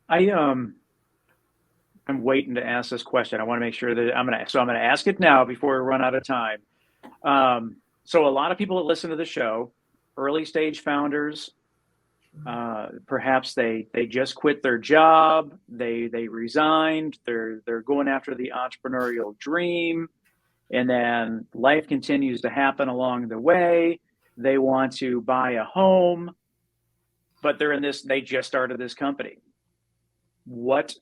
I'm waiting to ask this question. I want to make sure that I'm gonna ask it now before we run out of time. So a lot of people that listen to the show, early stage founders, perhaps they just quit their job, they resigned, they're going after the entrepreneurial dream, and then life continues to happen along the way. They want to buy a home, but they just started this company. What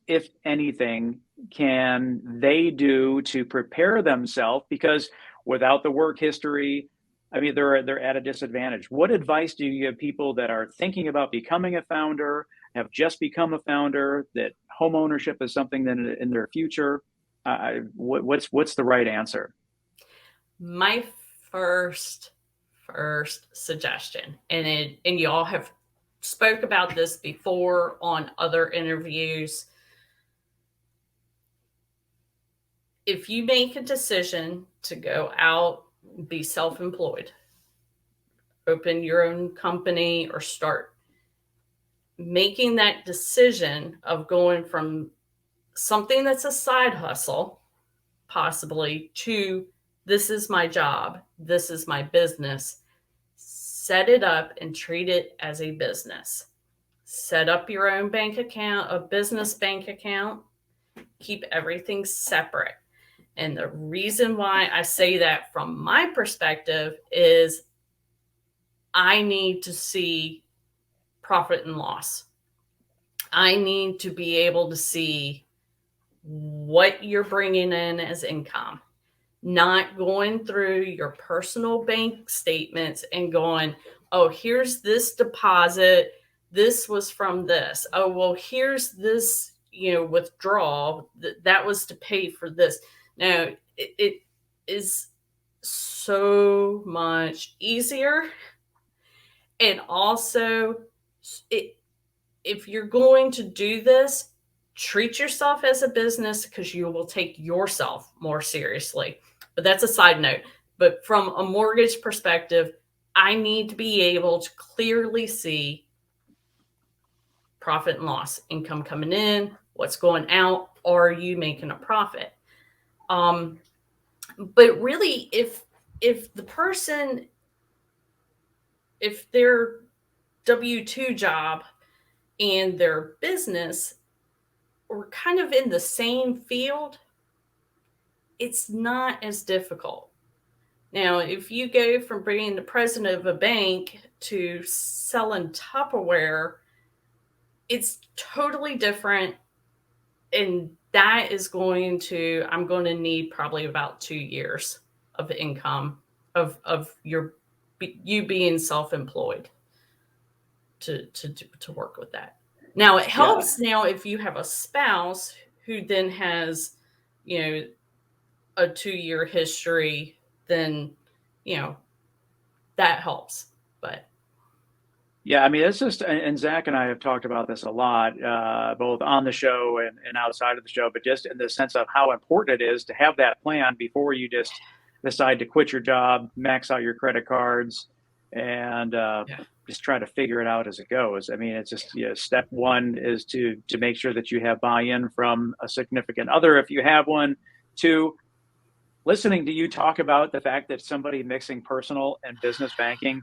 if anything can they do to prepare themselves? Because without the work history, I mean, they're at a disadvantage. What advice do you give people that are thinking about becoming a founder, have just become a founder, that home ownership is something that in their future? What's the right answer? My first suggestion, and you all have spoke about this before on other interviews. If you make a decision to go out, be self-employed, open your own company, or start making that decision of going from something that's a side hustle, possibly, to this is my job, this is my business, set it up and treat it as a business. Set up your own bank account, a business bank account, keep everything separate. And the reason why I say that from my perspective is I need to see profit and loss. I need to be able to see what you're bringing in as income, not going through your personal bank statements and going, oh, here's this deposit. This was from this. Oh, well, here's this, withdrawal. That was to pay for this. Now, it is so much easier. And also, if you're going to do this, treat yourself as a business, because you will take yourself more seriously. But that's a side note. But from a mortgage perspective, I need to be able to clearly see profit and loss, income coming in, what's going out. Are you making a profit? But really, if the person, if their W-2 job and their business were kind of in the same field, it's not as difficult. Now, if you go from being the president of a bank to selling Tupperware, it's totally different. And that is I'm going to need probably about 2 years of income of you being self-employed to work with that. Now, it helps now if you have a spouse who then has, a 2-year history, then, that helps. But yeah, I mean, it's just, and Zack and I have talked about this a lot, both on the show and outside of the show, but just in the sense of how important it is to have that plan before you just decide to quit your job, max out your credit cards, and just try to figure it out as it goes. I mean, it's just, step one is to make sure that you have buy-in from a significant other if you have one. 2, listening to you talk about the fact that somebody mixing personal and business banking,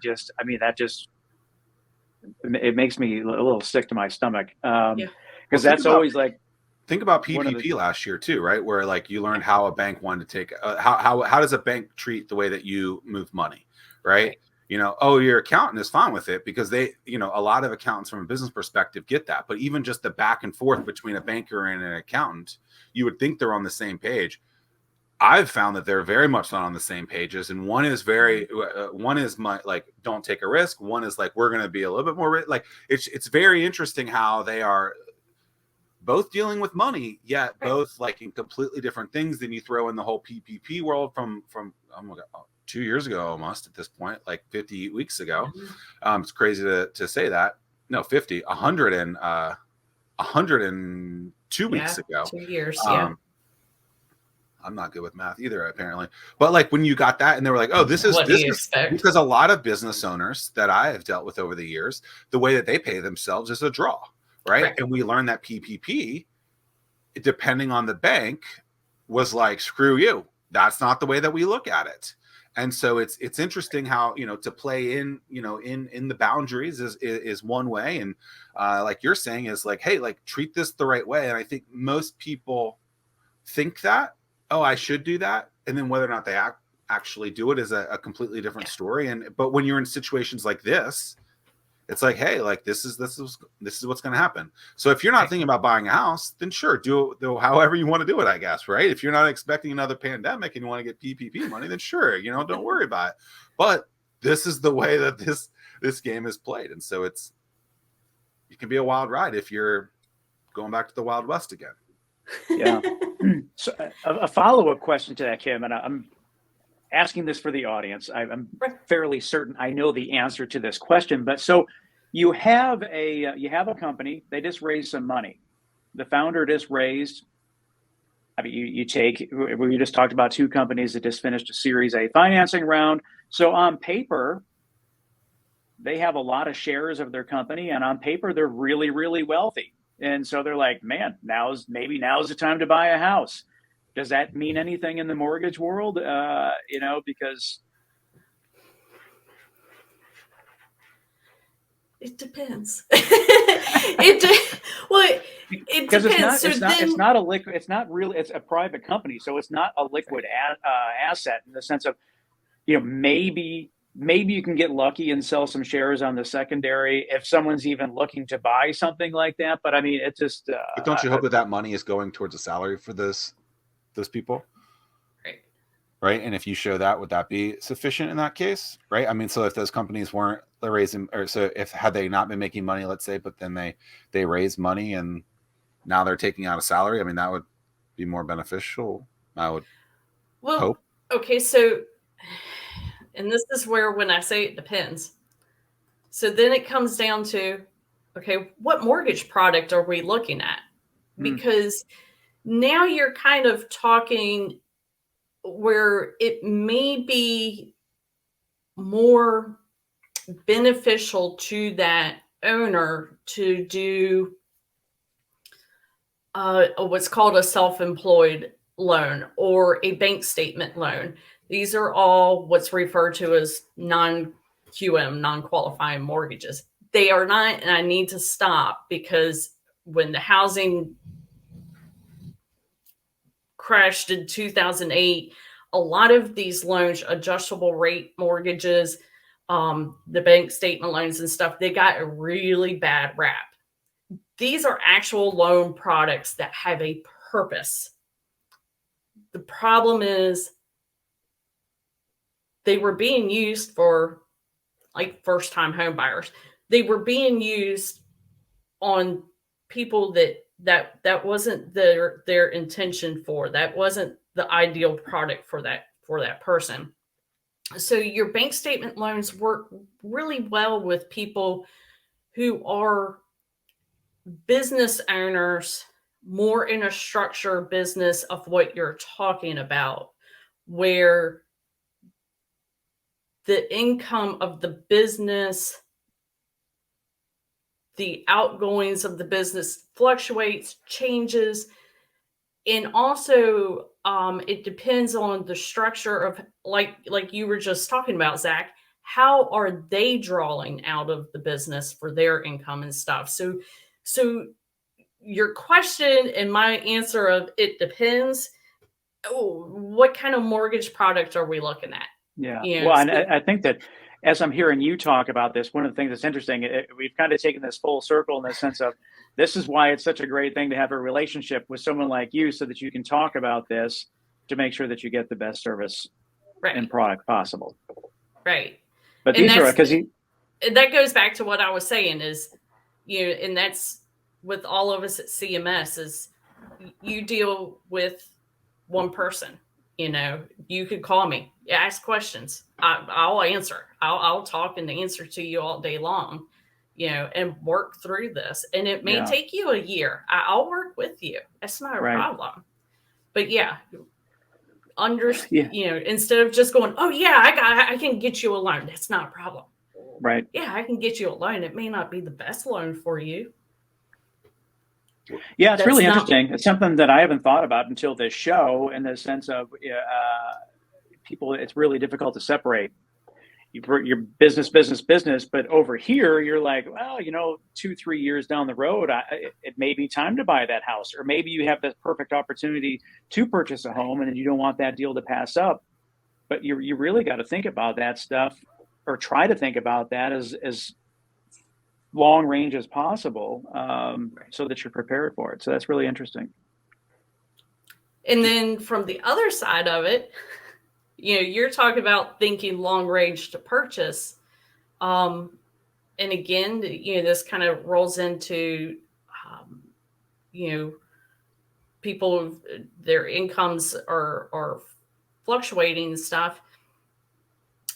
it makes me a little sick to my stomach. Because that's always like, think about PPP last year too, right? Where like you learned how a bank wanted to take, how does a bank treat the way that you move money, right? Your accountant is fine with it because they, a lot of accountants from a business perspective get that. But even just the back and forth between a banker and an accountant, you would think they're on the same page. I've found that they're very much not on the same pages. And one is don't take a risk. One is like, we're going to be a little bit more like, it's very interesting how they are both dealing with money, yet both like in completely different things. Then you throw in the whole PPP world from oh my God, 2 years ago, almost at this point, like 50 weeks ago. It's crazy to say that. No, 102 weeks ago. 2 years. I'm not good with math either, apparently. But like when you got that and they were like, oh, this is because a lot of business owners that I have dealt with over the years, the way that they pay themselves is a draw, right? Right. And we learned that PPP, depending on the bank, was like, screw you. That's not the way that we look at it. And so it's interesting how, to play in, in the boundaries is one way. And like you're saying is like, hey, like treat this the right way. And I think most people think that, oh, I should do that. And then whether or not they actually do it is a completely different story. But when you're in situations like this, it's like, hey, like this is what's going to happen. So if you're not thinking about buying a house, then sure, do however you want to do it, I guess, right? If you're not expecting another pandemic and you want to get PPP money, then sure, don't worry about it. But this is the way that this game is played, and so it can be a wild ride if you're going back to the Wild West again. Yeah. So a follow-up question to that, Kim, and I'm asking this for the audience. I'm fairly certain I know the answer to this question, but so you have a company. They just raised some money. The founder just raised. I mean, we just talked about two companies that just finished a Series A financing round. So on paper, they have a lot of shares of their company, and on paper, they're really, really wealthy. And so they're like, man, now's the time to buy a house. Does that mean anything in the mortgage world? Because it depends. It depends. It's not a liquid. It's not really. It's a private company, so it's not a liquid asset in the sense of, maybe you can get lucky and sell some shares on the secondary if someone's even looking to buy something like that. But I mean, it just. But don't you hope that money is going towards a salary for those people? Right. And if you show that, would that be sufficient in that case? Right. I mean, so if those companies weren't raising, or so had they not been making money, let's say, but then they raised money and now they're taking out a salary, I mean, that would be more beneficial. I would hope. Okay. So, and this is where, when I say it depends. So then it comes down to, okay, what mortgage product are we looking at? Because now you're kind of talking where it may be more beneficial to that owner to do what's called a self-employed loan or a bank statement loan. These are all what's referred to as non-QM, non-qualifying mortgages. They are not, and I need to stop, because when the housing crashed in 2008, a lot of these loans, adjustable rate mortgages, the bank statement loans and stuff, they got a really bad rap. These are actual loan products that have a purpose. The problem is they were being used for like first-time home buyers. They were being used on people that wasn't their intention for. That wasn't the ideal product for that person. So your bank statement loans work really well with people who are business owners, more in a structured business of what you're talking about, where the income of the business, the outgoings of the business fluctuates, changes. And also, it depends on the structure of, like you were just talking about, Zach, how are they drawing out of the business for their income and stuff? So your question and my answer of it depends. What kind of mortgage product are we looking at? Yeah. Well, and I think that as I'm hearing you talk about this, one of the things that's interesting, we've kind of taken this full circle in the sense of, this is why it's such a great thing to have a relationship with someone like you, so that you can talk about this to make sure that you get the best service and product possible. Right. But these are, because that goes back to what I was saying is, and that's with all of us at CMS, is you deal with one person. You could call me, ask questions. I'll answer. I'll talk and answer to you all day long, and work through this. And it may take you a year. I'll work with you. That's not a problem. But instead of just going, oh yeah, I can get you a loan. That's not a problem. Right. Yeah, I can get you a loan. It may not be the best loan for you. Yeah, it's That's really not interesting. It's something that I haven't thought about until this show, in the sense of people. It's really difficult to separate your business. But over here, you're like, well, 2, 3 years down the road, it may be time to buy that house, or maybe you have the perfect opportunity to purchase a home, and you don't want that deal to pass up. But you really got to think about that stuff, or try to think about that as long range as possible, so that you're prepared for it. So that's really interesting. And then from the other side of it, you're talking about thinking long range to purchase. And again, this kind of rolls into, people, their incomes are fluctuating and stuff.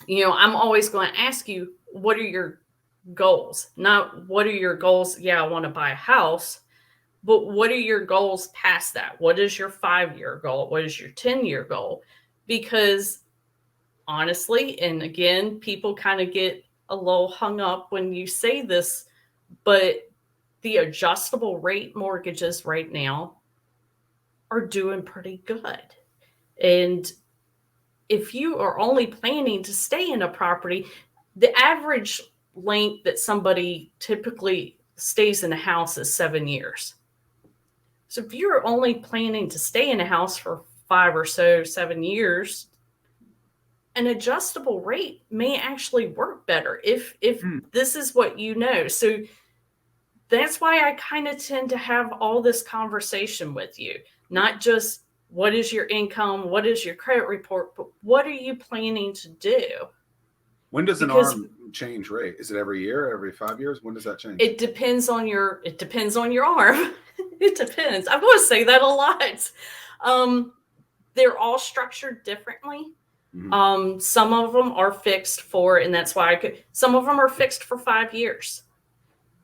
I'm always going to ask you, what are your goals? Not what are your goals? Yeah, I want to buy a house, but what are your goals past that? What is your 5-year goal? What is your 10-year goal? Because honestly, and again, people kind of get a little hung up when you say this, but the adjustable rate mortgages right now are doing pretty good. And if you are only planning to stay in a property, the average length that somebody typically stays in a house is 7 years. So if you're only planning to stay in a house for 5 or so, 7 years, an adjustable rate may actually work better if this is what you know. So that's why I kind of tend to have all this conversation with you, not just what is your income, what is your credit report, but what are you planning to do? When does an ARM change rate? Is it every year, every 5 years? When does that change? It depends on your ARM. It depends. I'm going to say that a lot. They're all structured differently. Mm-hmm. Some of them are fixed for, and that's why some of them are fixed for 5 years.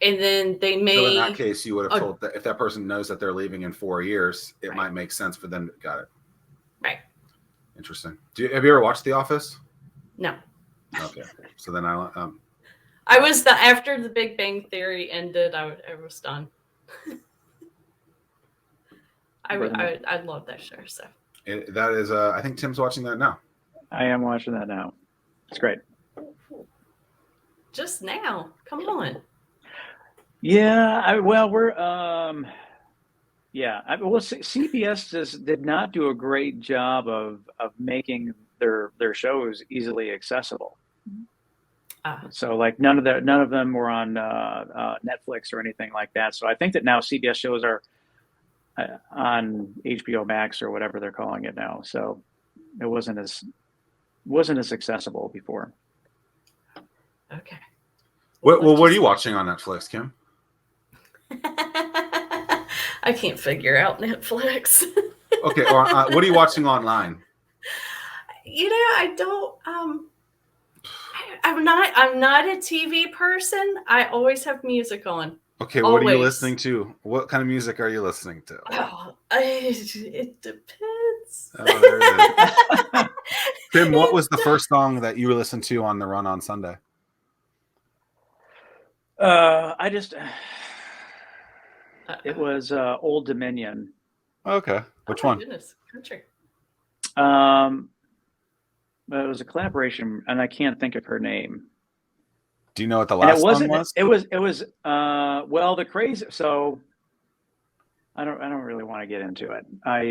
And then they may. So in that case, you would have told that if that person knows that they're leaving in 4 years, it might make sense for them. Got it. Right. Interesting. Have you ever watched The Office? No. Okay. So then I was after the Big Bang Theory ended, I was done. I love that show. So that is, I think Tim's watching that now. I am watching that now. It's great. Just now, come on. Yeah, CBS did not do a great job of making their shows easily accessible. So like none of them were on Netflix or anything like that. So I think that now CBS shows are on HBO Max or whatever they're calling it now. So it wasn't as accessible before. Okay. What are you watching on Netflix, Kim? I can't figure out Netflix. Okay, what are you watching online? I don't. I'm not a TV person. I always have music on. Okay, what are you listening to? What kind of music are you listening to? Oh, it depends. Oh, there it is. Tim, what was the first song that you listened to on the run on Sunday? It was Old Dominion. Okay, which one? Goodness, country. It was a collaboration, and I can't think of her name. Do you know what the last song was? It was the crazy. So I don't really want to get into it. I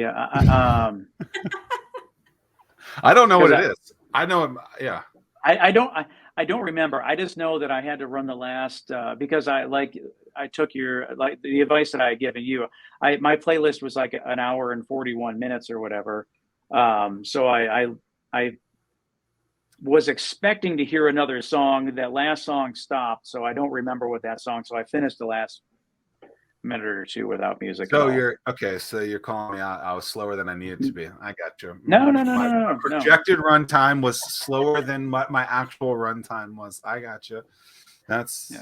don't know what it is. I know. Yeah. I don't remember. I just know that I had to run the last because I took the advice that I had given you. My playlist was like an hour and 41 minutes or whatever. So I was expecting to hear another song. That last song stopped, so I don't remember what that song. So I finished the last minute or two without music. So you're okay. So you're calling me out. I was slower than I needed to be. I got you. No. My projected run time was slower than what my actual run time was. I got you. That's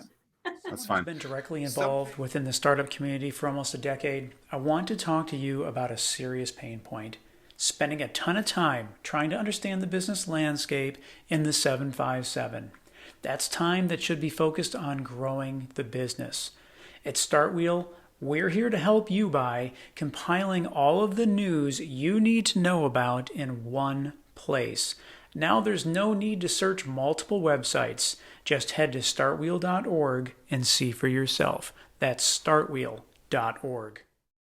fine. I've been directly involved within the startup community for almost a decade. I want to talk to you about a serious pain point. Spending a ton of time trying to understand the business landscape in the 757. That's time that should be focused on growing the business. At StartWheel, We're here to help you by compiling all of the news you need to know about in one place. Now there's no need to search multiple websites. Just head to startwheel.org and see for yourself. That's startwheel.org.